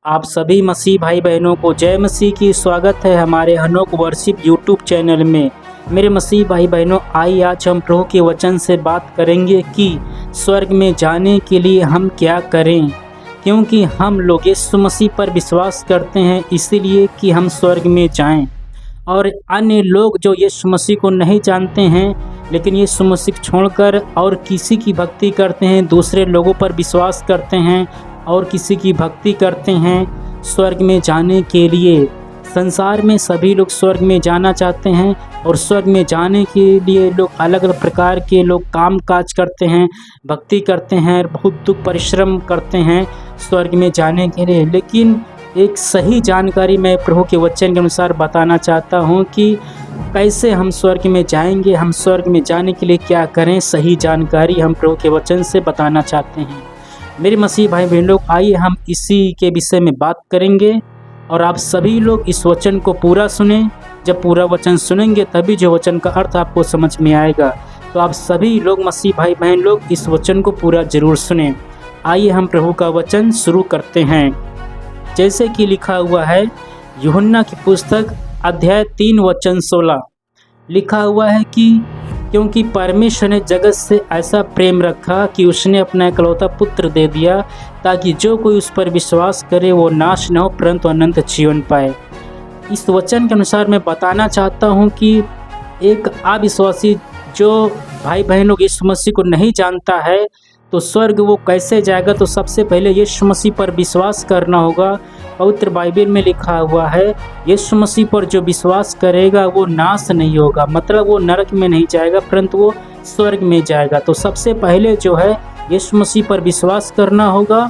आप सभी मसीह भाई बहनों को जय मसीह की स्वागत है हमारे हनोक वर्शिप यूट्यूब चैनल में। मेरे मसीह भाई बहनों, आइए आज हम प्रभु के वचन से बात करेंगे कि स्वर्ग में जाने के लिए हम क्या करें। क्योंकि हम लोग यीशु मसीह पर विश्वास करते हैं इसीलिए कि हम स्वर्ग में जाएं। और अन्य लोग जो यीशु मसीह को नहीं जानते हैं लेकिन यीशु मसीह छोड़कर और किसी की भक्ति करते हैं, दूसरे लोगों पर विश्वास करते हैं और किसी की भक्ति करते हैं स्वर्ग में जाने के लिए। संसार में सभी लोग स्वर्ग में जाना चाहते हैं और स्वर्ग में जाने के लिए लोग अलग अलग प्रकार के लोग काम काज करते हैं, भक्ति करते हैं, बहुत दुख परिश्रम करते हैं स्वर्ग में जाने के लिए। लेकिन एक सही जानकारी मैं प्रभु के वचन के अनुसार बताना चाहता हूँ कि कैसे हम स्वर्ग में जाएंगे, हम स्वर्ग में जाने के लिए क्या करें। सही जानकारी हम प्रभु के वचन से बताना चाहते हैं। मेरे मसीह भाई बहन लोग, आइए हम इसी के विषय में बात करेंगे और आप सभी लोग इस वचन को पूरा सुने। जब पूरा वचन सुनेंगे तभी जो वचन का अर्थ आपको समझ में आएगा। तो आप सभी लोग मसीह भाई बहन लोग इस वचन को पूरा जरूर सुने। आइए हम प्रभु का वचन शुरू करते हैं। जैसे कि लिखा हुआ है यूहन्ना की पुस्तक अध्याय 3 वचन 16, लिखा हुआ है कि क्योंकि परमेश्वर ने जगत से ऐसा प्रेम रखा कि उसने अपना इकलौता पुत्र दे दिया ताकि जो कोई उस पर विश्वास करे वो नाश न हो परंतु अनंत जीवन पाए। इस वचन के अनुसार मैं बताना चाहता हूँ कि एक अविश्वासी जो भाई बहन लोग यीशु मसीह को नहीं जानता है तो स्वर्ग वो कैसे जाएगा। तो सबसे पहले यीशु मसीह पर विश्वास करना होगा। पवित्र बाइबल में लिखा हुआ है यीशु मसीह पर जो विश्वास करेगा वो नाश नहीं होगा, मतलब वो नरक में नहीं जाएगा परंतु वो स्वर्ग में जाएगा। तो सबसे पहले जो है यीशु मसीह पर विश्वास करना होगा।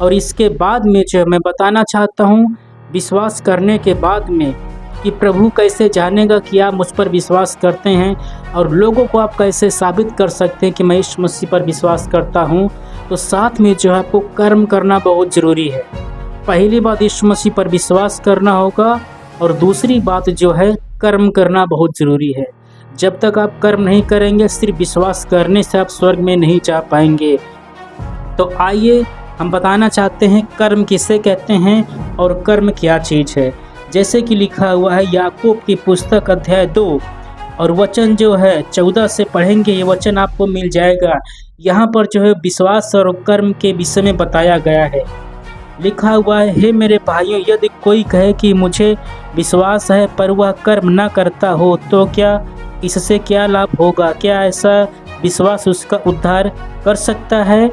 और इसके बाद में जो मैं बताना चाहता हूँ विश्वास करने के बाद में कि प्रभु कैसे जानेगा कि आप मुझ पर विश्वास करते हैं और लोगों को आप कैसे साबित कर सकते हैं कि मैं यीशु मसीह पर विश्वास करता हूँ। तो साथ में जो है आपको कर्म करना बहुत ज़रूरी है। पहली बात यीशु मसीह पर विश्वास करना होगा और दूसरी बात जो है कर्म करना बहुत ज़रूरी है। जब तक आप कर्म नहीं करेंगे, सिर्फ विश्वास करने से आप स्वर्ग में नहीं जा पाएंगे। तो आइए हम बताना चाहते हैं कर्म किसे कहते हैं और कर्म क्या चीज़ है। जैसे कि लिखा हुआ है याकूब की पुस्तक अध्याय 2 और वचन जो है 14 से पढ़ेंगे, ये वचन आपको मिल जाएगा। यहाँ पर जो है विश्वास और कर्म के विषय में बताया गया है। लिखा हुआ है, हे मेरे भाइयों, यदि कोई कहे कि मुझे विश्वास है पर वह कर्म न करता हो तो क्या इससे क्या लाभ होगा? क्या ऐसा विश्वास उसका उद्धार कर सकता है?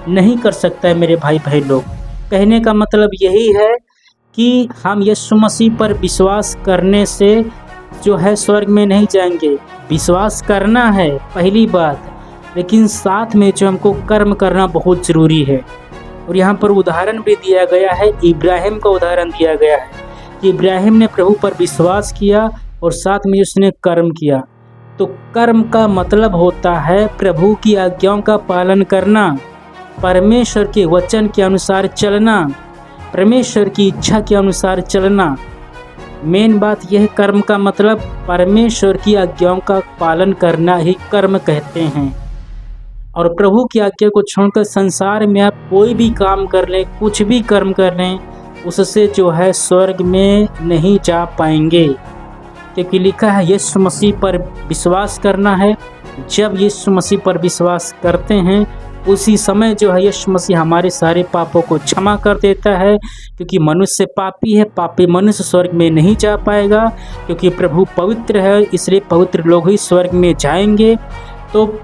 नहीं कर सकता है। मेरे भाई भाई लोग, कहने का मतलब यही है कि हम यीशु मसीह पर विश्वास करने से जो है स्वर्ग में नहीं जाएंगे। विश्वास करना है पहली बात, लेकिन साथ में जो हमको कर्म करना बहुत ज़रूरी है। और यहाँ पर उदाहरण भी दिया गया है, इब्राहिम का उदाहरण दिया गया है कि इब्राहिम ने प्रभु पर विश्वास किया और साथ में उसने कर्म किया। तो कर्म का मतलब होता है प्रभु की आज्ञाओं का पालन करना, परमेश्वर के वचन के अनुसार चलना, परमेश्वर की इच्छा के अनुसार चलना। मेन बात यह कर्म का मतलब परमेश्वर की आज्ञाओं का पालन करना ही कर्म कहते हैं। और प्रभु की आज्ञा को छोड़कर संसार में आप कोई भी काम कर लें, कुछ भी कर्म कर लें, उससे जो है स्वर्ग में नहीं जा पाएंगे। क्योंकि लिखा है यीशु मसीह पर विश्वास करना है। जब यीशु मसीह पर विश्वास करते हैं उसी समय जो है यीशु मसीह हमारे सारे पापों को क्षमा कर देता है। क्योंकि मनुष्य पापी है, पापी मनुष्य स्वर्ग में नहीं जा पाएगा। क्योंकि प्रभु पवित्र है, इसलिए पवित्र लोग ही स्वर्ग में जाएंगे। तो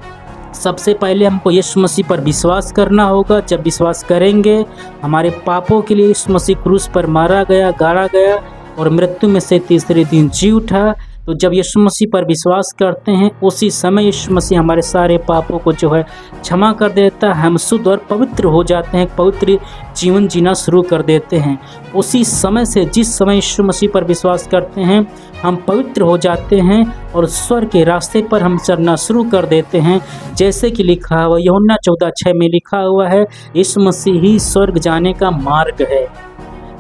सबसे पहले हमको यीशु मसीह पर विश्वास करना होगा। जब विश्वास करेंगे, हमारे पापों के लिए यीशु मसीह क्रूस पर मारा गया, गाड़ा गया और मृत्यु में से तीसरे दिन जी उठा। तो जब यीशु मसीह पर विश्वास करते हैं उसी समय यीशु मसीह हमारे सारे पापों को जो है क्षमा कर देता है। हम शुद्ध और पवित्र हो जाते हैं, पवित्र जीवन जीना शुरू कर देते हैं। उसी समय से जिस समय यीशु मसीह पर विश्वास करते हैं हम पवित्र हो जाते हैं और स्वर्ग के रास्ते पर हम चलना शुरू कर देते हैं। जैसे कि लिखा हुआ यूहन्ना 14:6 में लिखा हुआ है यीशु मसीह ही स्वर्ग जाने का मार्ग है।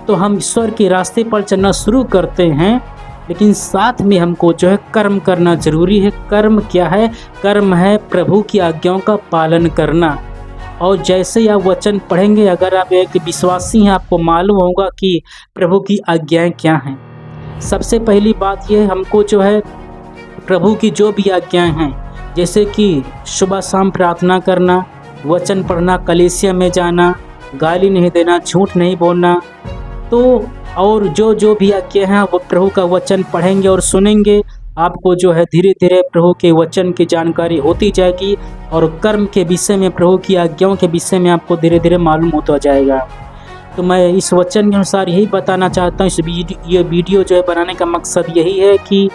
तो हम स्वर्ग के रास्ते पर चलना शुरू करते हैं, लेकिन साथ में हमको जो है कर्म करना जरूरी है। कर्म क्या है? कर्म है प्रभु की आज्ञाओं का पालन करना। और जैसे ही आप वचन पढ़ेंगे, अगर आप एक विश्वासी हैं, आपको मालूम होगा कि प्रभु की आज्ञाएं क्या हैं। सबसे पहली बात यह हमको जो है प्रभु की जो भी आज्ञाएं हैं, जैसे कि सुबह शाम प्रार्थना करना, वचन पढ़ना, कलीसिया में जाना, गाली नहीं देना, झूठ नहीं बोलना, तो और जो भी आज्ञा हैं वो प्रभु का वचन पढ़ेंगे और सुनेंगे, आपको जो है धीरे धीरे प्रभु के वचन की जानकारी होती जाएगी और कर्म के विषय में, प्रभु की आज्ञाओं के विषय में आपको धीरे धीरे मालूम होता जाएगा। तो मैं इस वचन के अनुसार यही बताना चाहता हूँ। ये वीडियो जो है बनाने का मकसद यही है कि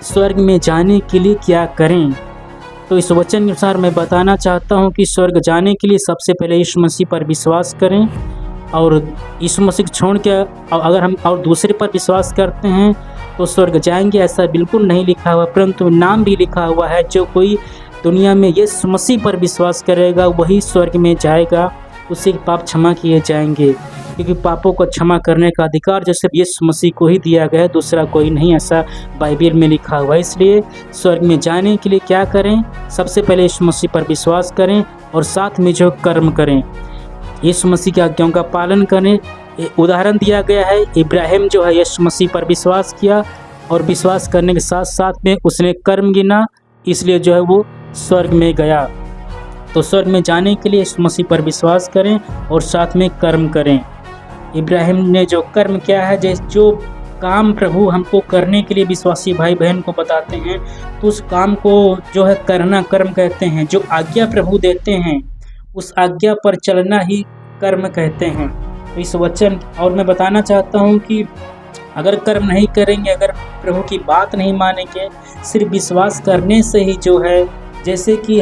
स्वर्ग में जाने के लिए क्या करें। तो इस वचन के अनुसार मैं बताना चाहता हूँ कि स्वर्ग जाने के लिए सबसे पहले यीशु मसीह पर विश्वास करें, और यीशु मसीह छोड़ के अगर हम और दूसरे पर विश्वास करते हैं तो स्वर्ग जाएंगे, ऐसा बिल्कुल नहीं लिखा हुआ, परंतु नाम भी लिखा हुआ है, जो कोई दुनिया में यीशु मसीह पर विश्वास करेगा वही स्वर्ग में जाएगा, उसे पाप क्षमा किए जाएंगे, क्योंकि पापों को क्षमा करने का अधिकार जो सिर्फ यीशु मसीह को ही दिया गया है, दूसरा कोई नहीं, ऐसा बाइबल में लिखा हुआ है। इसलिए स्वर्ग में जाने के लिए क्या करें? सबसे पहले यीशु मसीह पर विश्वास करें और साथ में जो कर्म करें, यीशु मसीह की आज्ञाओं का पालन करें। उदाहरण दिया गया है, इब्राहिम जो है यीशु मसीह पर विश्वास किया और विश्वास करने के साथ साथ में उसने कर्म गिना, इसलिए जो है वो स्वर्ग में गया। तो स्वर्ग में जाने के लिए यीशु मसीह पर विश्वास करें और साथ में कर्म करें। इब्राहिम ने जो कर्म किया है, जो काम प्रभु हमको करने के लिए विश्वासी भाई बहन को बताते हैं, तो उस काम को जो है करना कर्म कहते हैं। जो आज्ञा प्रभु देते हैं उस आज्ञा पर चलना ही कर्म कहते हैं। तो इस वचन और मैं बताना चाहता हूँ कि अगर कर्म नहीं करेंगे, अगर प्रभु की बात नहीं मानेंगे, सिर्फ विश्वास करने से ही जो है, जैसे कि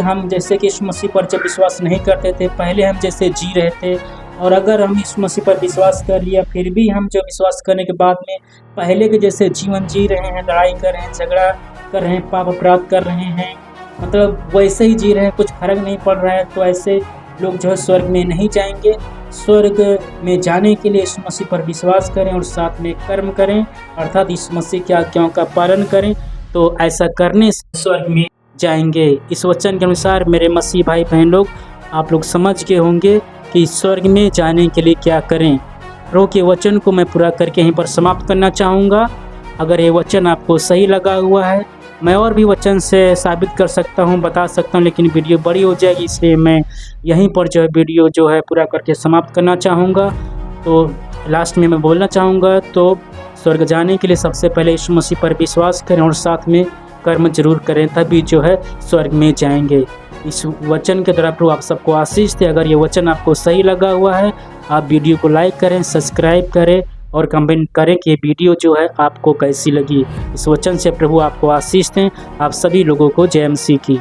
यीशु मसीह पर जब विश्वास नहीं करते थे, पहले हम जैसे जी रहे थे, और अगर हम यीशु मसीह पर विश्वास कर लिया फिर भी हम जो विश्वास करने के बाद में पहले के जैसे जीवन जी रहे हैं, लड़ाई कर रहे हैं, झगड़ा कर रहे हैं, पाप अपराध कर रहे हैं, मतलब वैसे ही जी रहे हैं, कुछ फर्क नहीं पड़ रहा है, तो ऐसे लोग जो है स्वर्ग में नहीं जाएंगे। स्वर्ग में जाने के लिए यीशु मसीह पर विश्वास करें और साथ में कर्म करें, अर्थात यीशु मसीह की आज्ञाओं का पालन करें, तो ऐसा करने से स्वर्ग में जाएंगे। इस वचन के अनुसार मेरे मसीह भाई बहन लोग, आप लोग समझ गए होंगे कि स्वर्ग में जाने के लिए क्या करें। प्रभु के वचन को मैं पूरा करके यहीं पर समाप्त करना चाहूँगा। अगर ये वचन आपको सही लगा हुआ है, मैं और भी वचन से साबित कर सकता हूँ, बता सकता हूँ, लेकिन वीडियो बड़ी हो जाएगी, इसलिए मैं यहीं पर जो है वीडियो जो है पूरा करके समाप्त करना चाहूँगा। तो लास्ट में मैं बोलना चाहूँगा, तो स्वर्ग जाने के लिए सबसे पहले यीशु मसीह पर विश्वास करें और साथ में कर्म जरूर करें, तभी जो है स्वर्ग में जाएंगे। इस वचन के द्वारा प्रभु आप सबको आशीष दे। अगर ये वचन आपको सही लगा हुआ है, आप वीडियो को लाइक करें, सब्सक्राइब करें और कमेंट करें कि ये वीडियो जो है आपको कैसी लगी। इस वचन से प्रभु आपको आशीष दें। आप सभी लोगों को जय मसीह की।